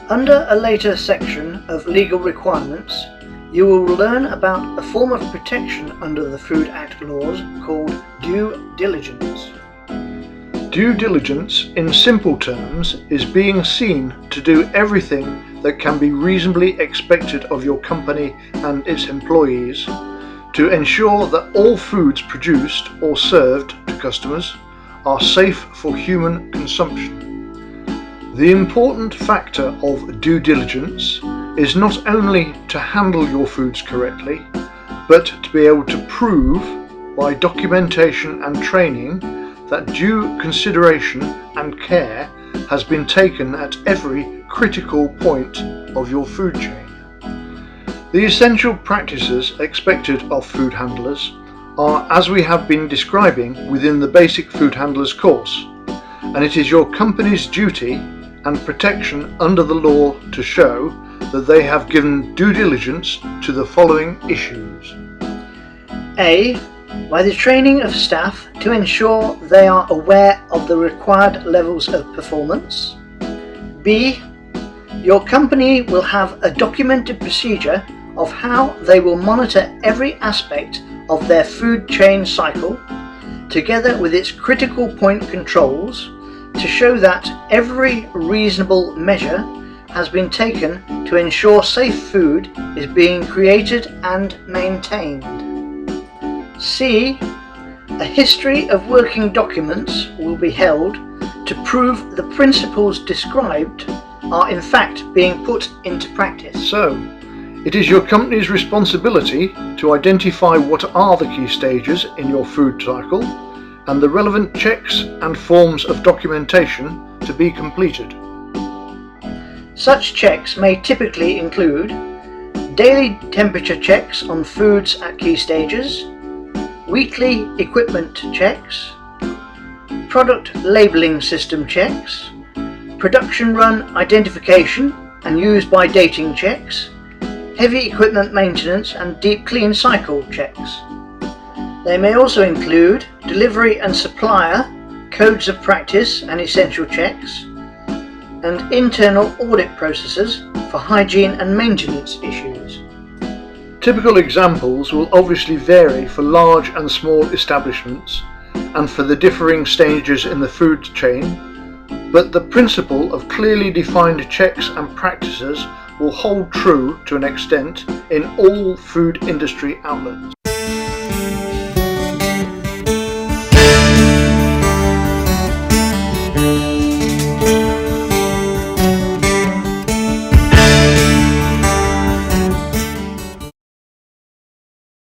Under a later section of legal requirements, you will learn about a form of protection under the Food Act laws called due diligence. Due diligence, in simple terms, is being seen to do everything that can be reasonably expected of your company and its employees to ensure that all foods produced or served to customers are safe for human consumption. The important factor of due diligence is not only to handle your foods correctly, but to be able to prove by documentation and training that due consideration and care has been taken at every critical point of your food chain. The essential practices expected of food handlers are as we have been describing within the Basic Food Handlers course, and it is your company's duty and protection under the law to show that they have given due diligence to the following issues. A. By the training of staff to ensure they are aware of the required levels of performance. B. Your company will have a documented procedure of how they will monitor every aspect of their food chain cycle, together with its critical point controls, to show that every reasonable measure has been taken to ensure safe food is being created and maintained. C. A history of working documents will be held to prove the principles described are in fact being put into practice. So, it is your company's responsibility to identify what are the key stages in your food cycle and the relevant checks and forms of documentation to be completed. Such checks may typically include daily temperature checks on foods at key stages, weekly equipment checks, product labelling system checks, production run identification and use by dating checks, heavy equipment maintenance and deep clean cycle checks. They may also include delivery and supplier codes of practice and essential checks, and internal audit processes for hygiene and maintenance issues. Typical examples will obviously vary for large and small establishments and for the differing stages in the food chain, but the principle of clearly defined checks and practices will hold true to an extent in all food industry outlets.